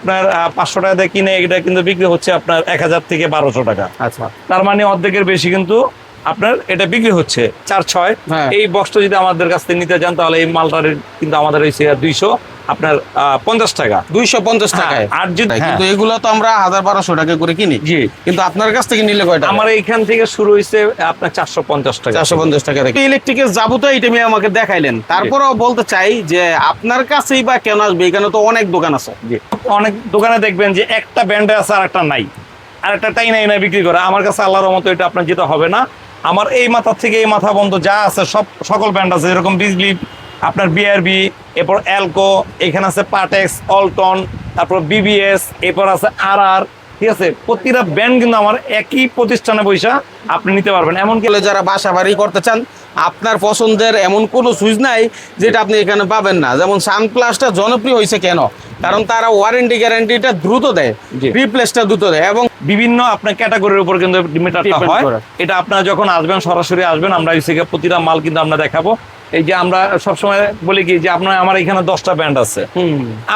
আপনার 500 টাকা দিয়ে কিনে এটা কিন্তু বিক্রি হচ্ছে আপনার 1000 থেকে 1200 টাকা। আচ্ছা, তার মানে অর্ধেকের বেশি কিন্তু আপনার এটা বিক্রি হচ্ছে 4-6। এই বক্সটা যদি আমাদের কাছ থেকে নিতে চান তাহলে এই মালটার কিন্তু আমাদের হচ্ছে 200 আপনার 50 টাকা, 250 টাকায়। আর যদি কিন্তু এগুলো তো আমরা 1000-1200 টাকা করে কিনি। জি, কিন্তু আপনার কাছ থেকে নিলে কয়টা? আমার এইখান থেকে শুরু হয়েছে আপনার 450 টাকা। 450 টাকা থেকে ইলেকট্রিকের যাবতীয় আইটেমই আমাকে দেখাইলেন। তারপরেও বলতে চাই যে আপনার কাছেই বা কেন আসবে? এখানে তো অনেক দোকান আছে। জি, অনেক দোকানে দেখবেন যে একটা ব্র্যান্ডে আছে আর একটা নাই, আর একটা টাই নাই বিক্রি করে। আমার কাছে আল্লাহর রহমতে এটা আপনার যেতে হবে না। আমার এই মাথা থেকে এই মাথা বন্ধ যা আছে সকল ব্র্যান্ড আছে, যেরকম বিজলি, আপনার বিআরবি, এরপর অ্যালকো, এখানে আছে পাটেক্স, অল্টন, তারপর বিবিএস, এরপর আছে আর, ঠিক আছে। প্রতিটা ব্র্যান্ড কিন্তু আমার একই প্রতিষ্ঠানে বৈশা আপনি নিতে পারবেন। এমনকি যারা বাসা বাড়ি করতে চান, আপনার পছন্দের এমন কোনো সুইচ নাই যেটা আপনি এখানে পাবেন না। যেমন সানপ্লাসটা জনপ্রিয় হয়েছে কেন? কারণ তারা ওয়ারেন্টি গ্যারান্টিটা দ্রুত দেয়, রিপ্লেসটা দ্রুত দেয়, এবং বিভিন্ন আপনার ক্যাটাগরির উপর কিন্তু মিটারটা হয়। এটা আপনারা যখন আসবেন, সরাসরি আসবেন, আমরা প্রতিটা মাল কিন্তু আমরা দেখাবো। এই যে আমরা সবসময় বলি কি যে আপনার আমার এখানে 10টা ব্র্যান্ড আছে,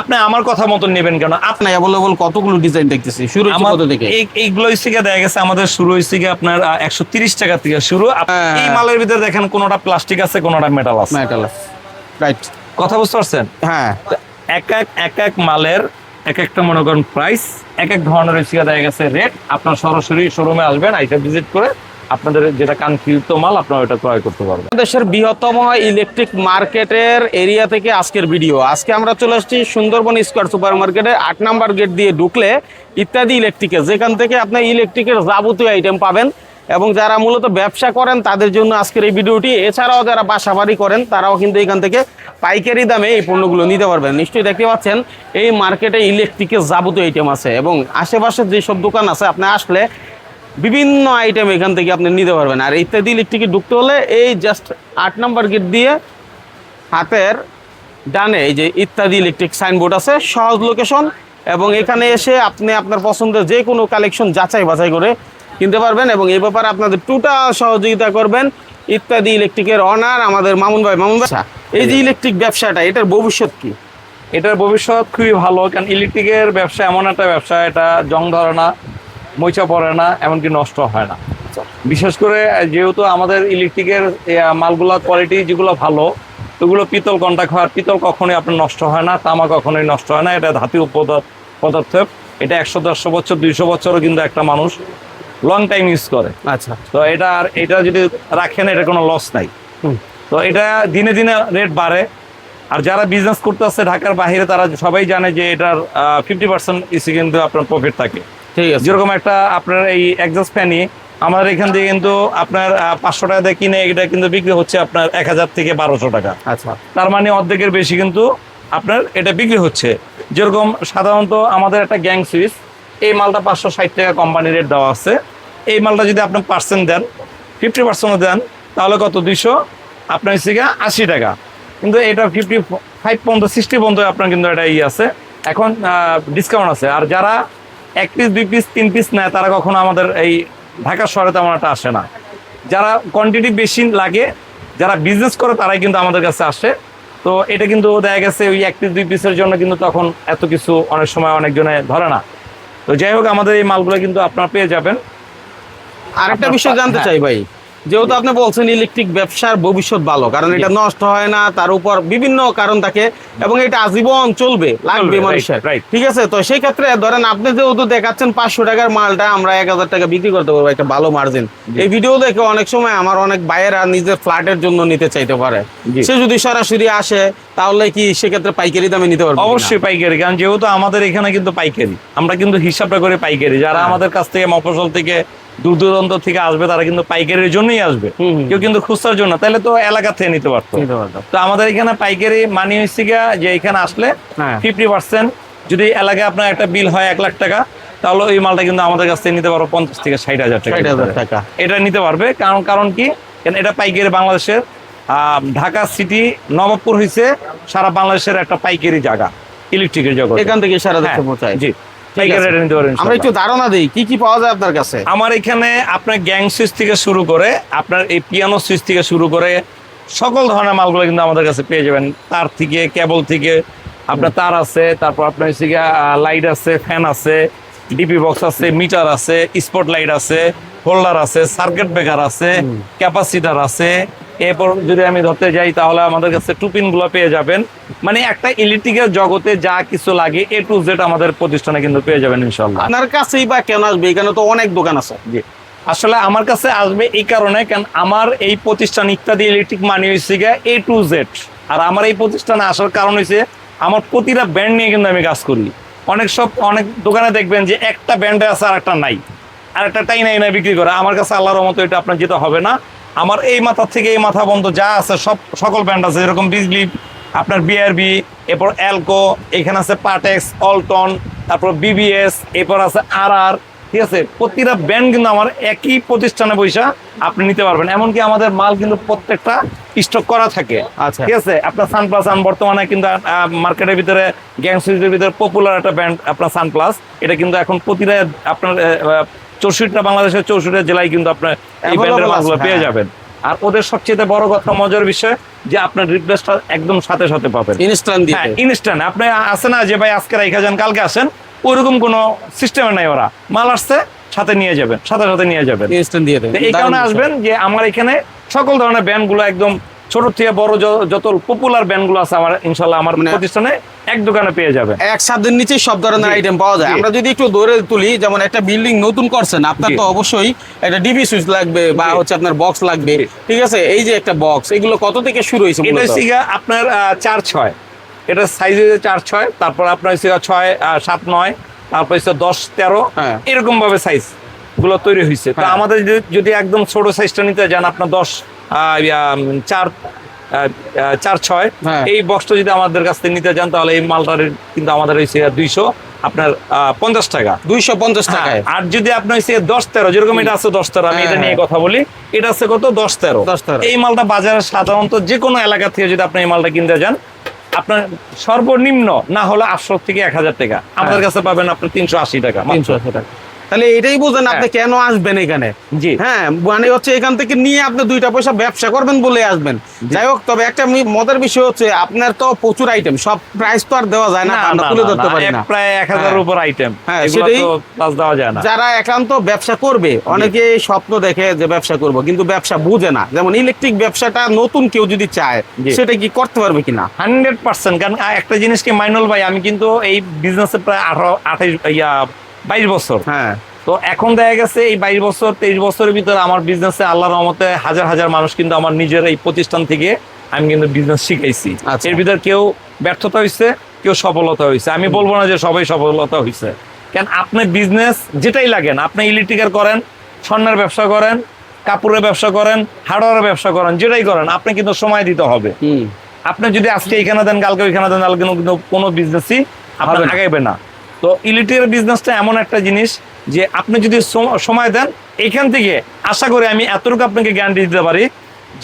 আপনি আমার কথা মতন নেবেন কেন? আপনি অ্যাভেলেবল কতগুলো ডিজাইন দেখতেছি। শুরু কত থেকে? এইগুলো থেকে দেখা গেছে আমাদের শুরু হয়েছে কি আপনার 130 টাকা থেকে শুরু। এই মালের ভিতরে দেখেন কোনটা প্লাস্টিক আছে, কোনটা মেটাল আছে। রাইট, কথা বুঝতে পারছেন? হ্যাঁ, এক এক মালের এক একটা মনে করেন প্রাইস, এক এক ধরনের দেখা গেছে রেট। আপনার সরাসরি শোরুমে আসবেন, আইসা ভিজিট করে আপনাদের যেটা কাঙ্ক্ষিত মাল আপনারা ওটা ক্রয় করতে পারবেন। দেশের বৃহত্তম ইলেকট্রিক মার্কেটের এরিয়া থেকে আজকের ভিডিও। আজকে আমরা চলে আসছি সুন্দরবন স্কয়ার সুপার মার্কেটের 8 নাম্বার গেট দিয়ে ঢুকলে ইত্যাদি ইলেকট্রিকে, যেখান থেকে আপনি ইলেকট্রিকের যাবতীয় আইটেম পাবেন। এবং যারা মূলত ব্যবসা করেন তাদের জন্য আজকের এই ভিডিওটি। এছাড়াও যারা বাসা বাড়ি করেন তারাও কিন্তু এখান থেকে পাইকারি দামে এই পণ্যগুলো নিতে পারবেন। নিশ্চয়ই দেখতে পাচ্ছেন এই মার্কেটে ইলেকট্রিকের যাবতীয় আইটেম আছে, এবং আশেপাশে যেসব দোকান আছে আপনি আসলে বিভিন্ন আইটেম এখান থেকে আপনি নিতে পারবেন। আর ইত্যাদি ইলেকট্রিকে ঢুকতে হলে এই জাস্ট 8 নাম্বার গেট দিয়ে হাতের ডানে এই যে ইত্যাদি ইলেকট্রিক সাইনবোর্ড আছে, সহজ লোকেশন। এবং এখানে এসে আপনি আপনার পছন্দের যে কোনো কালেকশন যাচাই বাছাই করে কিনতে পারবেন। এবং এই ব্যাপারে আপনাদের টোটাল সহযোগিতা করবেন ইত্যাদি ইলেকট্রিকের অনার আমাদের মামুন ভাই। এই যে ইলেকট্রিক ব্যবসাটা, এটার ভবিষ্যৎ কি? এটার ভবিষ্যৎ খুবই ভালো, কারণ ইলেকট্রিকের ব্যবসা এমন একটা ব্যবসা, এটা জং ধরে না, মইচা পড়ে না, এমনকি নষ্ট হয় না। বিশেষ করে যেহেতু আমাদের ইলেকট্রিকের মালগুলা কোয়ালিটি যেগুলো ভালো, ওগুলো পিতল কন্টাক্ট হয়। পিতল কখনোই আপনার নষ্ট হয় না, তামা কখনোই নষ্ট হয় না। এটা ধাতু পদার্থ, এটা 100-150 বছর 200 বছরও কিন্তু একটা মানুষ লং টাইম ইউজ করে। আচ্ছা, তো এটা যদি রাখেন এটা কোনো লস নাই। তো এটা দিনে দিনে রেট বাড়ে। আর যারা বিজনেস করতে আসছে ঢাকার বাইরে, তারা সবাই জানে যে এটার 50% ইসি কিন্তু আপনার প্রফিট থাকে। ঠিক আছে, যেরকম একটা আপনার এই এক্সস্ট ফ্যানই আমাদের এখান থেকে কিন্তু আপনার 500 টাকা দিয়ে কিনে এটা কিন্তু বিক্রি হচ্ছে আপনার 1000 থেকে 1200 টাকা। আচ্ছা, তার মানে অর্ধেকের বেশি কিন্তু আপনার এটা বিক্রি হচ্ছে। যেরকম সাধারণত আমাদের একটা গ্যাং সুইচ, এই মালটা 560 টাকা কোম্পানি রেট দেওয়া আছে। এই মালটা যদি আপনি পার্সেন্ট দেন, 50% দেন, তাহলে কত? 200 আপনার হচ্ছে 80 টাকা। কিন্তু এটা 55 পর্যন্ত 60 পর্যন্ত আপনার কিন্তু এটা আছে। এখন ডিসকাউন্ট আছে। আর যারা 1 পিস 2 পিস 3 পিস নেয়, তারা কখনো আমাদের এই ঢাকা শহরে তেমন একটা আসে না। যারা কোয়ান্টিটি বেশি লাগে, যারা বিজনেস করে, তারাই কিন্তু আমাদের কাছে আসে। তো এটা কিন্তু দেখা গেছে ওই 1 পিস 2 পিসের জন্য কিন্তু তখন এত কিছু অনেক সময় অনেকজনে ধরে না। তো যাই হোক, আমাদের এই মালগুলো কিন্তু আপনারা পেয়ে যাবেন। আরেকটা বিষয় জানতে চাই ভাই, যেহেতু আপনি বলছেন ইলেকট্রিক ব্যবসার ভবিষ্যৎ ভালো, কারণ এটা নষ্ট হয় না, তার উপর বিভিন্ন কারণ থাকে, এবং এটা আজীবন চলবে, লাগবে মানুষের। ঠিক আছে, তো সেই ক্ষেত্রে ধরেন আপনি যেহেতু দেখাচ্ছেন 500 টাকার মালটা আমরা 1000 টাকা বিক্রি করতে পারবো, একটা ভালো মার্জিন। এই ভিডিও দেখে অনেক সময় আমার অনেক ভাইয়েরা নিজের ফ্ল্যাটের জন্য নিতে চাইতে পারে। সে যদি সরাসরি আসে, তাহলে কি সেক্ষেত্রে পাইকারি দামে নিতে পারবে? অবশ্যই পাইকারি, কারণ যেহেতু আমাদের এখানে কিন্তু পাইকারি, আমরা কিন্তু হিসাবটা করে পাইকারি। যারা আমাদের কাছ থেকে মফস্বল থেকে দূর দূরান্ত থেকে আসবে, তারা কিন্তু পাইকারির জন্যই আসবে, কেউ কিন্তু খুচরার জন্য। তাহলে তো এলাকা থেকে নিতে পারতো। তো আমাদের এখানে পাইকারি মানি হচ্ছে যে এখানে আসলে 50% যদি এলাকায় আপনার একটা বিল হয় 1 লাখ টাকা, তাহলে ওই মালটা কিন্তু আমাদের কাছ থেকে নিতে পারবো 50 থেকে 60,000 টাকা। এটা নিতে পারবে। কারণ কি, এটা পাইকারি বাংলাদেশের ঢাকা সিটি নবাবপুর হয়েছে সারা বাংলাদেশের একটা পাইকারি জায়গা ইলেকট্রিকের জগৎ। এখান থেকে সারা দেশে পৌঁছায়। জি, আমরা একটু ধারণা দিই কি কি পাওয়া যায় আপনার কাছে। আমার এখানে আপনার গ্যাং সুইচ থেকে শুরু করে আপনার এই পিয়ানো সুইচ থেকে শুরু করে সকল ধরনের মালগুলো কিন্তু আমাদের কাছে পেয়ে যাবেন। তার থেকে, কেবল থেকে, আপনার তার আছে, তারপর আপনার হচ্ছে লাইট আছে, ফ্যান আছে, ডিপি বক্স আছে, মিটার আছে, স্পট লাইট আছে, হোল্ডার আছে, সার্কিট ব্রেকার আছে, ক্যাপাসিটার আছে। এরপর যদি আমি ধরতে যাই তাহলে আমাদের কাছে টুপিন গুলো পেয়ে যাবেন। মানে একটা ইলেকট্রিকের জগতে যা কিছু লাগে A to Z আমাদের প্রতিষ্ঠানে কিন্তু পেয়ে যাবেন ইনশাল্লাহ। আপনার কাছেই বা কেন আসবে? এখানে তো অনেক দোকান আছে। জি, আসলে আমার কাছে আসবে এই কারণে, কারণ আমার এই প্রতিষ্ঠান ইত্যাদি ইলেকট্রিক মানে হচ্ছে A to Z। আর আমার এই প্রতিষ্ঠানে আসার কারণ হচ্ছে আমার প্রতিটা ব্র্যান্ড নিয়ে কিন্তু আমি কাজ করি। অনেক দোকানে দেখবেন যে একটা ব্র্যান্ডে আছে আর একটা নাই, আর একটা টাই নাই বিক্রি করে। আমার কাছে আল্লাহর মতো এটা আপনার যেতে হবে না। আমার এই মাথা থেকে এই মাথা বন্ধ যা আছে সকল ব্র্যান্ড আছে, যেরকম বিজলি, আপনার বিআরবি, এরপর অ্যালকো, এখানে আছে পাটেক্স, অল্টন, তারপর বিবিএস, এরপর আছে আর, ঠিক আছে। প্রতিটা ব্র্যান্ড কিন্তু আমার একই প্রতিষ্ঠানে বৈশা আপনি নিতে পারবেন। এমনকি আমাদের মাল কিন্তু প্রত্যেকটা স্টক করা থাকে। আচ্ছা, ঠিক আছে। আপনার সানপ্লাস বর্তমানে কিন্তু মার্কেটের ভিতরে গ্যাং সুইচের ভিতরে পপুলার একটা ব্র্যান্ড আপনার সানপ্লাস। এটা কিন্তু এখন প্রতিটা আপনার 64টা বাংলাদেশের 64টা জেলায় কিন্তু আপনার এই ব্র্যান্ডের মালগুলো পেয়ে যাবেন। আর ওদের সবচেয়ে বড় কথা, মজার বিষয় যে আপনার রিপ্লেসটা একদম সাথে সাথে পাবেন, ইনস্ট্যান্ট দিতে। হ্যাঁ, ইনস্ট্যান্ট। আপনি আছে না যে ভাই আজকে রাইখা যান কালকে আসেন, ওইরকম কোনো সিস্টেমে নাই। ওরা মাল আসছে সাথে নিয়ে যাবেন, সাথে সাথে নিয়ে যাবেন, ইনস্ট্যান্ট দিয়ে দেন। এই কারণে আসবেন যে আমার এখানে সকল ধরনের ব্যান্ডগুলো একদম ছোট থেকে বড় যত পপুলার ব্যান্ডগুলো আছে আমার ইনশাল্লাহ আমার প্রতিষ্ঠানে এক দোকানে পেয়ে যাবে। এক ছাদের নিচে সব ধরনের আইটেম পাওয়া যায়। আমরা যদি একটু ধরে তুলি, যেমন একটা বিল্ডিং নতুন করছেন, আপনার তো অবশ্যই একটা ডিবি সুইচ লাগবে বা হচ্ছে আপনার বক্স লাগবে, ঠিক আছে। এই যে একটা বক্স, এগুলো কত থেকে শুরু হয়েছে? এটা হচ্ছে আপনার 4-6, এটা সাইজ হচ্ছে 4-6, তারপর আপনার হচ্ছে 6-7-9, তারপর হচ্ছে 10-13, এরকম ভাবে সাইজ গুলো তৈরি হয়েছে। তো আমাদের যদি একদম ছোট সাইজটা নিতে যান, আপনার 4-6 এই বক্সটা যদি আমাদের কাছ থেকে নিতে যান, তাহলে এই মালটার কিন্তু আমাদের হয়েছে 250 টাকা। 250 টাকায়। আর যদি আপনার হচ্ছে 10-13, যেরকম এটা আছে 10-13, আমি এটা নিয়ে কথা বলি, এটা আছে কত 10-13। এই মালটা বাজারে সাধারণত যে কোনো এলাকা থেকে যদি আপনি এই মালটা কিনতে যান, আপনার সর্বনিম্ন না হলে 800 থেকে 1000 টাকা, আমাদের কাছে পাবেন আপনি 380 টাকা। 380 টাকা। তাহলে এটাই বুঝেন আপনি কেন আসবেন এখানে। জি, হ্যাঁ, মানে হচ্ছে এখান থেকে নিয়ে আপনি 2টা পয়সা ব্যবসা করবেন বলে আসবেন। যাই হোক, তবে একটা মজার বিষয় হচ্ছে আপনার তো প্রচুর আইটেম, সব প্রাইস তো আর দেওয়া যায় না, আমরা তুলে ধরতে পারি না। প্রায় 1000 উপর আইটেম, হ্যাঁ, এগুলো তো প্লাস দেওয়া যায় না। যারা একান্ত ব্যবসা করবে, অনেকে স্বপ্ন দেখে যে ব্যবসা করব, কিন্তু ব্যবসা বুঝে না। যেমন ইলেকট্রিক ব্যবসাটা নতুন কেউ যদি চায়, সেটা কি করতে পারবে কিনা? 100%। কারণ একটা জিনিস কি মাইনুল ভাই, আমি কিন্তু এই বিজনেসে প্রায় 22 বছর। হ্যাঁ, তো এখন দেখা গেছে এই 22 বছর 23 বছরের ভিতরে আমার বিজনেসে আল্লাহর রহমতে হাজার হাজার মানুষ কিন্তু আমার নিজের এই প্রতিষ্ঠান থেকে আমি কিন্তু বিজনেস শিখাইছি। এর ভিতর কেউ ব্যর্থতা হয়েছে, কেউ সফলতা হয়েছে। আমি বলবো না যে সবাই সফলতা হয়েছে, কেন আপনি বিজনেস যেটাই লাগেন, আপনি ইলেকট্রিকের করেন, স্বর্ণের ব্যবসা করেন, কাপড়ের ব্যবসা করেন, হার্ডওয়্যারের ব্যবসা করেন, যেটাই করেন আপনি কিন্তু সময় দিতে হবে। আপনি যদি আজকে এখানে দেন, কালকে ওইখানে দেন, তাহলে কিন্তু কোনো বিজনেসই আপনার আগাইবে না। তো ইলেকট্রিকের বিজনেসটা এমন একটা জিনিস যে আপনি যদি সময় দেন, এখান থেকে আশা করি আমি এতটুকু আপনাকে গ্যারান্টি দিতে পারি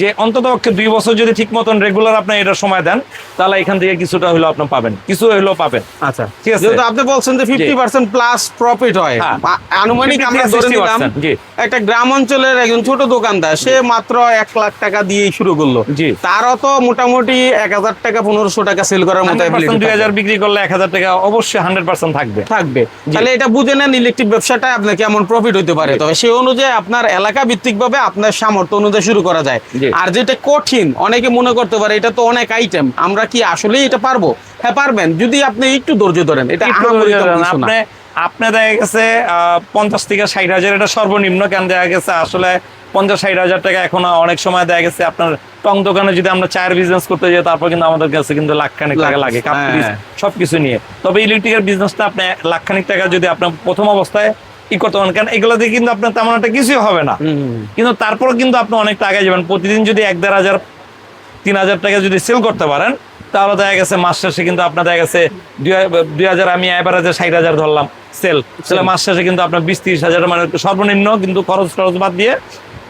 যে অন্তত পক্ষে 2 বছর যদি ঠিক মতন রেগুলার আপনি এটা সময় দেন, তাহলে এখান থেকে কিছুটা হলেও আপনি পাবেন, কিছু হলেও পাবেন। আচ্ছা, ঠিক আছে। যেহেতু আপনি বলছেন যে 50% প্লাস প্রফিট হয়, আনুমানিক আমরা ধরে নিলাম একটা গ্রাম অঞ্চলের একজন ছোট দোকানদার, সে মাত্র 1 লাখ টাকা দিয়ে শুরু করলো, তারও তো মোটামুটি 1000 টাকা 1500 টাকা সেল করার মতো, 2000 বিক্রি করলে 1000 টাকা অবশ্যই 100% থাকবে। তাহলে এটা বুঝে নেন ইলেকট্রিক ব্যবসাটা আপনার কেমন প্রফিট হতে পারে। তবে সেই অনুযায়ী আপনার এলাকা ভিত্তিক ভাবে আপনার সামর্থ্য অনুযায়ী শুরু করা যায়। আর যেটা কঠিন, অনেকে মনে করতে পারে এটা তো অনেক আইটেম, আমরা কি আসলেই এটা পারবো? হ্যাঁ, পারবেন যদি আপনি একটু ধৈর্য ধরেন। এটা আপনি দেখা গেছে 50 থেকে 60 হাজার এটা সর্বনিম্ন। কেন দেখা গেছে আসলে 50-60 হাজার টাকা এখন অনেক সময় দেখা গেছে আপনার টং দোকানে যদি আমরা চায়ের বিজনেস করতে যাই, তারপর কিন্তু আমাদের কাছে কিন্তু লাখখানিক টাকা লাগে সবকিছু নিয়ে। তবে ইলেকট্রিকের বিজনেসটা আপনি লাখখানিক টাকা যদি আপনার প্রথম অবস্থায় করতে পারেন, কারণ এগুলো দিয়ে কিন্তু আপনার তেমন একটা কিছুই হবে না, কিন্তু তারপর কিন্তু আপনি অনেকটা আগে যাবেন। প্রতিদিন যদি 1-1.5-3 হাজার টাকা যদি সেল করতে পারেন, তাহলে দেখা গেছে মাস শেষে কিন্তু আপনার দেখা গেছে 2000, আমি এভারেজে 60,000 ধরলাম সেল, মাস শেষে কিন্তু আপনার 20-30 হাজার, মানে সর্বনিম্ন কিন্তু খরচ বাদ দিয়ে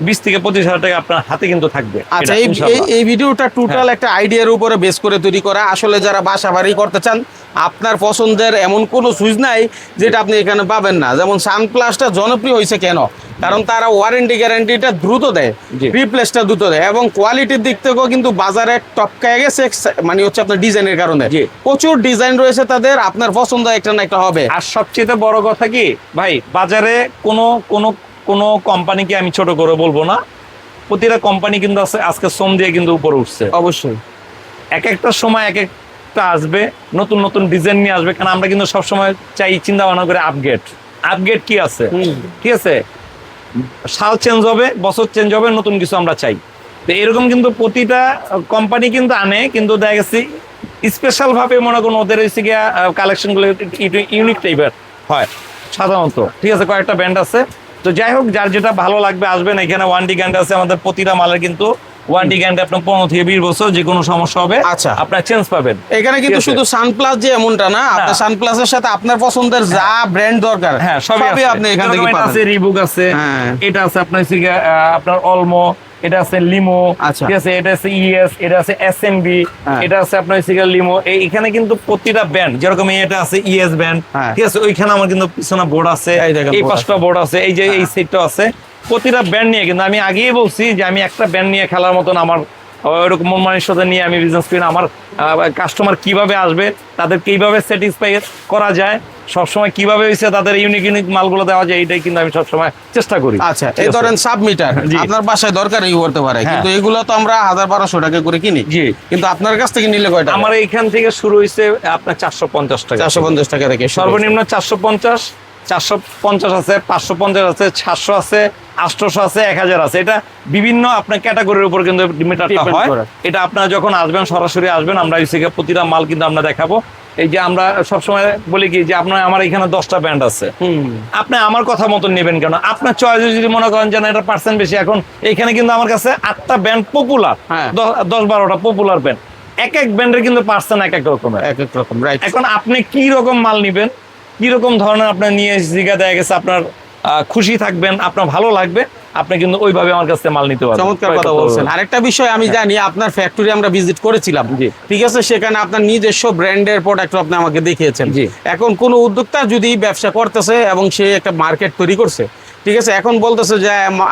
20 থেকে 25,000 টাকা আপনার হাতে কিন্তু থাকবে। আচ্ছা, এটা ইনশাআল্লাহ। এই ভিডিওটা টোটাল একটা আইডিয়ার উপরে বেস করে তৈরি করা। আসলে যারা বাসা বাড়ি করতে চান, আপনার পছন্দের এমন কোনো সুইচ নাই যেটা আপনি এখানে পাবেন না। যেমন সানপ্লাসটা জনপ্রিয় হয়েছে কেন? কারণ তারা ওয়ারেন্টি গ্যারান্টিটা দ্রুত দেয়, জি। রিপ্লেসটা দ্রুত দেয়, এবং কোয়ালিটির দিক থেকেও কিন্তু বাজারে টপকায় গেছে, মানে হচ্ছে আপনার ডিজাইনের কারণে। জি। প্রচুর ডিজাইন রয়েছে তাদের, আপনার পছন্দ একটা না একটা হবে। আর সবচেয়ে বড় কথা কি ভাই, বাজারে কোনো কোম্পানিকে আমি ছোট করে বলবো না, প্রতিটা কোম্পানি কিন্তু আজকে শ্রম দিয়ে কিন্তু উপরে উঠছে। অবশ্যই এক একটা সময় এক একটা আসবে, নতুন নতুন ডিজাইন নিয়ে আসবে, কারণ আমরা কিন্তু সবসময় চাই চিন্তা ভাবনা করে আপগ্রেড কি আছে, ঠিক আছে, সাল চেঞ্জ হবে, বছর চেঞ্জ হবে, নতুন কিছু আমরা চাই। তো এরকম কিন্তু প্রতিটা কোম্পানি কিন্তু আনে, কিন্তু দেখা গেছে স্পেশাল ভাবে মনে করুন ওদের হচ্ছে গিয়া কালেকশন গুলো ইউনিক টাইপের হয় সাধারণত, ঠিক আছে, কয়েকটা ব্র্যান্ড আছে। তো যাই হোক, যার যেটা ভালো লাগবে আসবেন। এখানে ওয়ারেন্টি গ্যারান্টি আছে আমাদের প্রতিটা মালের, কিন্তু ওয়ারেন্টি গ্যারান্টি আপনার 15 থেকে 20 বছর, যে কোনো সমস্যা হবে আচ্ছা আপনার চেঞ্জ পাবেন। এখানে কিন্তু ঠিক আছে। শুধু সানপ্লাস যে এমনটা না, আপনার সানপ্লাসের সাথে আপনার পছন্দের যা ব্র্যান্ড দরকার, হ্যাঁ সবই আছে। আপনি এখান থেকে যেরকম এটা আছে পাবেন। রিবুক আছে, হ্যাঁ। এটা আছে আপনার হচ্ছে গিয়া, আপনার অলমো, এটা আছে লিমো, আচ্ছা। ঠিক আছে, এটা আছে ইএস, এটা আছে এসএমবি, হ্যাঁ। এটা আছে আপনার হচ্ছে গিয়া লিমো। এখানে কিন্তু প্রতিটা ব্র্যান্ড, যেরকম এটা আছে ইএস ব্র্যান্ড, হ্যাঁ। ঠিক আছে, ওইখানে আমার কিন্তু পিছনে বোর্ড আছে, এই দেখেন এই board পাঁচটা আছে। বোর্ড আছে, এই যে এই সেটটা আছে। প্রতিটা ব্র্যান্ড নিয়ে কিন্তু আমি আগেই বলছি যে আমি একটা ব্র্যান্ড নিয়ে খেলার মতন আমার ওইরকম মন মানসিকতা নিয়ে আমি বিজনেস করি না। আমার কাস্টমার কিভাবে আসবে, তাদের কিভাবে স্যাটিসফাই করা যায়, সবসময় কিভাবে হয়েছে তাদের ইউনিক মালগুলো দেওয়া যায়, এটাই কিন্তু আমি সবসময় চেষ্টা করি। আচ্ছা, ঠিক এই আছে? ধরেন সাবমিটার জি। আপনার বাসায় দরকার এই করতে পারে, হ্যাঁ। কিন্তু এগুলো তো আমরা 1000-1200 টাকা করে কিনি। জি। কিন্তু আপনার কাছ থেকে নিলে কয় টাকা? আমার এইখান থেকে শুরু হয়েছে আপনার 450 টাকা, 450 টাকা থেকে শুরু। সর্বনিম্ন 450 আছে, 550 আছে, 700 আছে, 800 আছে, 1000 আছে। এটা বিভিন্ন আপনার ক্যাটাগরির উপর কিন্তু মিটারটা Depend হয়। করে। এটা আপনারা যখন আসবেন, সরাসরি আসবেন, আমরা এসে প্রতিটা মাল কিন্তু আমরা দেখাবো। এই যে আমরা সবসময় বলি কি যে আপনার আমার এখানে 10টা ব্র্যান্ড আছে, আপনি আমার কথা মতন নেবেন কেন? আপনার চয়েসে যদি মনে করেন যে না এটা পার্সেন্ট বেশি, এখন এখানে কিন্তু আমার কাছে 8টা ব্র্যান্ড পপুলার, হ্যাঁ। 10-12টা পপুলার ব্র্যান্ড, এক এক ব্র্যান্ডের কিন্তু পার্সেন্ট এক এক রকমের। এক এক রকম, রাইট। এখন আপনি কি রকম মাল নিবেন, কি রকম ধরনের আপনার নিয়ে জিগা দেখা গেছে আপনার খুশি থাকবেন, আপনার ভালো লাগবে, আপনি কিন্তু ওইভাবে আমার কাছে মাল নিতে পারবেন। চমৎকার কথা বলছেন। আরেকটা বিষয় আমি জানি, আপনার ফ্যাক্টরি আমরা ভিজিট করেছিলাম, জি। ঠিক আছে, সেখানে আপনার নিজস্ব ব্র্যান্ডের প্রোডাক্ট আপনি আমাকে দেখিয়েছেন। জি। এখন কোন উদ্যোক্তা যদি ব্যবসা করতেছে এবং সে একটা মার্কেট তৈরি করছে, ঠিক আছে, এখন বলতেছে যে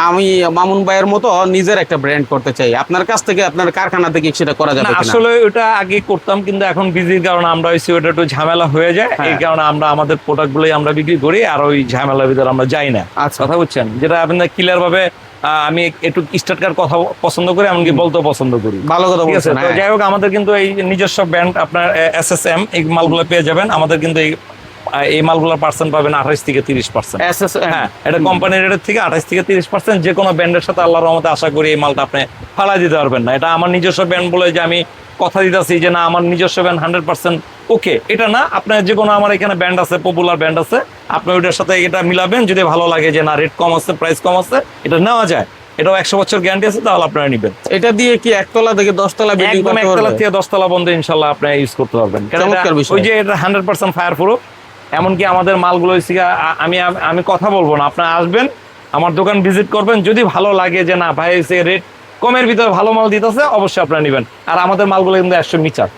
আমি মামুন ভাইয়ের মতো নিজের একটা ব্র্যান্ড করতে চাই, আপনার কাছ থেকে, আপনার কারখানা থেকে সেটা করা যাবে না, কিনা? আসলে ওটা আগে করতাম, কিন্তু এখন বিজির কারণে আমরা হইছি ওটা একটু ঝামেলা হয়ে যায়, হ্যাঁ। এই কারণে আমরা আমাদের প্রোডাক্টগুলোই আমরা বিক্রি করি, আর ওই ঝামেলার ভিতরে আমরা যাই না। আচ্ছা। কথা বুঝছেন, যেটা আপনার ক্লিয়ার ভাবে আমি একটু স্টার্টকার কথা পছন্দ করি, এমনকি বলতেও পছন্দ করি। ভালো কথা ঠিক আছে, বলছেন। তো হ্যাঁ। যাই হোক, আমাদের কিন্তু এই নিজস্ব ব্র্যান্ড আপনার এসএসএম, এই মালগুলো পেয়ে যাবেন। আমাদের কিন্তু এই মালগুলোর পার্সেন্ট পাবেন 28 থেকে 30%। হ্যাঁ, এটা কোম্পানির রেটের থেকে 28 থেকে 30%। যে কোনো ব্র্যান্ডের সাথে আল্লাহর রহমতে আশা করি এই মালটা আপনি ফালাই দিতে পারবেন না। এটা আমার নিজস্ব ব্র্যান্ড বলে যে আমি কথা দিতেছি যে না আমার নিজস্ব ব্র্যান্ড 100% ওকে, এটা না। আপনার যে কোনো আমার এখানে ব্র্যান্ড আছে, পপুলার ব্র্যান্ড আছে, আপনি ওইটার সাথে এটা মিলাবেন, যদি ভালো লাগে যে না রেট কম আছে, প্রাইস কম আছে, এটা নেওয়া যায়, এটাও 100 বছর গ্যারান্টি আছে, তাহলে আপনারা নেবেন। এটা দিয়ে কি একতলা থেকে 10তলা বিল্ডিং একদম করতে একতলা পারবে? থেকে 10তলা পর্যন্ত ইনশাল্লাহ আপনি ইউজ করতে পারবেন। কারণ চমৎকার এটা- বিষয়। ওই যে এটা 100% ফায়ার প্রুফ। এমনকি আমাদের মালগুলো হচ্ছে গিয়ে, আমি কথা বলবো না, আপনারা আসবেন, আমার দোকান ভিজিট করবেন, যদি ভালো লাগে যে না ভাই রেট কমের ভিতরে ভালো মাল দিতেছে, অবশ্যই আপনারা নেবেন। আর আমাদের মালগুলো কিন্তু 100 মিটার।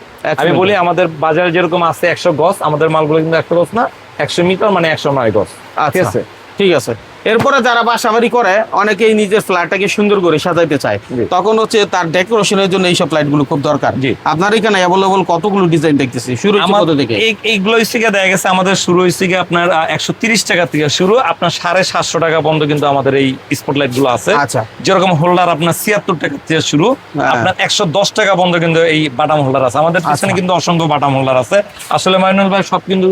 আমি বলি আমাদের বাজারে যেরকম আছে 100 গজ, আমাদের মালগুলো কিন্তু 100 গজ না, 100 মিটার মানে 109 গজ। ঠিক আচ্ছা, আছে। ঠিক আছে। এরপরে যারা বাসাবাড়ি করে, অনেকেই নিজের ফ্ল্যাটটাকে সুন্দর করে সাজাইতে চায়, জি। তখন হচ্ছে তার ডেকোরেশনের জন্য এইসব লাইট গুলো খুব দরকার। জি। আপনার এখানে অ্যাভেলেবল কতগুলো ডিজাইন দেখতেছি, শুরু হচ্ছে কত থেকে? এইগুলো হচ্ছে গিয়ে দেখা গেছে আমাদের শুরু হচ্ছে গিয়ে আপনার 130 টাকা থেকে শুরু, আপনার 750 টাকা পর্যন্ত কিন্তু আমাদের এই স্পটলাইট গুলো আছে। আচ্ছা। যেরকম হোল্ডার আপনার 76 টাকা থেকে শুরু, হ্যাঁ। আপনার 110 টাকা পর্যন্ত কিন্তু এই বাটাম হোল্ডার আছে। আমাদের পিছনে আচ্ছা। কিন্তু অসংখ্য বাটাম হোল্ডার আছে। আসলে মাইনুল ভাই সব কিন্তু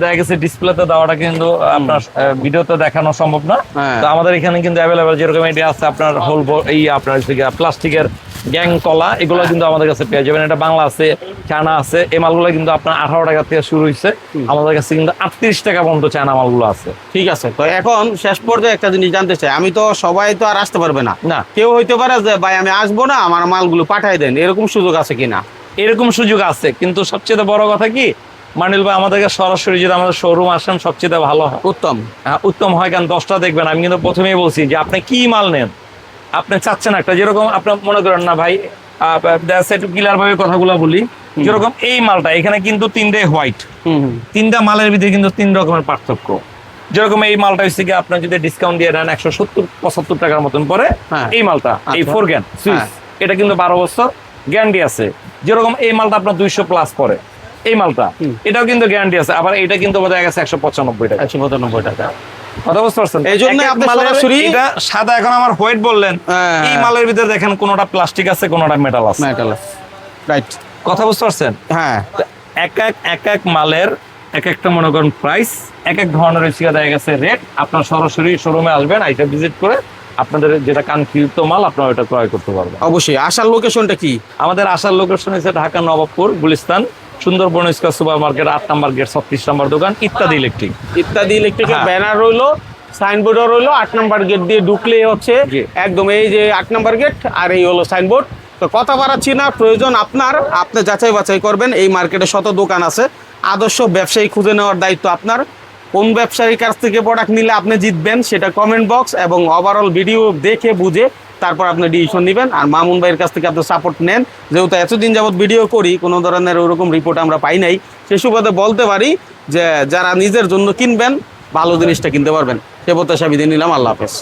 দেখা গেছে ডিসপ্লেতে দেওয়াটা কিন্তু আপনার ভিডিওতে দেখানো সম্ভব না। হ্যাঁ। তো আমাদের এখানে কিন্তু অ্যাভেলেবেল, যেরকম এটা আছে আপনার হোল এই আপনার প্লাস্টিকের গ্যাং তলা, এগুলো কিন্তু আমাদের কাছে পেয়ে যাবেন। এটা বাংলা আছে, চায়না আছে। এই মালগুলো কিন্তু আপনার 18 টাকা থেকে শুরু হয়েছে, আমাদের কাছে কিন্তু 38 টাকা পর্যন্ত চায়না মালগুলো আছে। ঠিক আছে। তো এখন শেষ পর্যায়ে একটা জিনিস জানতে চাই, আমি তো সবাই তো আর আসতে পারবে না, না, কেউ হইতে পারে যে ভাই আমি আসবো না, আমার মালগুলো পাঠাই দেন, এরকম সুযোগ আছে কিনা? এরকম সুযোগ আছে, কিন্তু সবচেয়ে বড় কথা কি মানিল ভাই আমাদেরকে সরাসরি যদি আমাদের শোরুম আসেন সবচেয়ে ভালো হয়। উত্তম। হ্যাঁ, উত্তম হয়, কারণ 10টা দেখবেন। আমি কিন্তু প্রথমেই বলছি যে আপনি কি মাল নেন, আপনি চাচ্ছেন একটা, যেরকম আপনার মনে করেন না ভাই, একটু ক্লিয়ার ভাবে কথাগুলো বলি, যেরকম এই মালটা এখানে কিন্তু 3টে হোয়াইট, 3টা মালের ভিতরে কিন্তু 3 রকমের পার্থক্য। যেরকম এই মালটা হচ্ছে কি আপনার যদি ডিসকাউন্ট দিয়ে নেন 170-75 টাকার মতন পরে, হ্যাঁ। এই মালটা এই আচ্ছা। 4 গ্যান সুইস, হ্যাঁ। এটা কিন্তু 12 বছর গ্যারান্টি আছে। যেরকম এই মালটা আপনার 200 প্লাস পরে, এই মালটা এটাও কিন্তু গ্যারান্টি আছে। আবার এটা কিন্তু বোঝা গেছে 195 টাকা, 195 টাকা। কথা বুঝতে পারছেন? এই জন্য আপনি সরাসরি এটা সাদা, এখন আমার হোয়াইট বললেন, হ্যাঁ। এই মালের ভিতরে দেখেন কোনোটা প্লাস্টিক আছে, কোনোটা মেটাল আছে। Metal, right. কথা বুঝতে পারছেন? হ্যাঁ, তো এক এক মালের এক একটা মনে করেন প্রাইস, এক এক ধরনের রিক্সা দেখা গেছে রেট। আপনার সরাসরি শোরুমে আসবেন, আইটা ভিজিট করে আপনাদের যেটা কাঙ্ক্ষিত মাল আপনারা ওটা ক্রয় করতে পারবেন। অবশ্যই। আসার লোকেশনটা কি? আমাদের আসার লোকেশন হচ্ছে Dhaka Nawabpur Gulistan Sundarban square super market 8 নম্বর গেট 36 নম্বর দোকান ইত্যাদি ইলেকট্রিক। ইত্যাদি ইলেকট্রিকের হ্যাঁ। ব্যানার রইলো, সাইনবোর্ডও রইলো। 8 নম্বর গেট দিয়ে ঢুকলেই হচ্ছে জি। একদম এই যে 8 নম্বর গেট, আর এই হলো সাইনবোর্ড। তো কথা বাড়াচ্ছি না, প্রয়োজন আপনার, আপনি যাচাই বাছাই করবেন। এই মার্কেটে শত দোকান আছে, আদর্শ ব্যবসায়ী খুঁজে নেওয়ার দায়িত্ব আপনার। কোন ব্যবসায়ীর কাছ থেকে প্রোডাক্ট নিলে আপনি জিতবেন সেটা কমেন্ট বক্স এবং ওভারঅল ভিডিও দেখে বুঝে তারপর আপনি ডিসিশন নেবেন। আর মামুন ভাইয়ের কাছ থেকে আপনি সাপোর্ট নেন, যেহেতু এতদিন যাবত ভিডিও করি, কোনো ধরনের ওরকম রিপোর্ট আমরা পাই নাই। সে সুবাদে বলতে পারি যে যারা নিজের জন্য কিনবেন ভালো জিনিসটা কিনতে পারবেন। সে প্রত্যাশা বিধি নিলাম। আল্লাহ হাফেজ।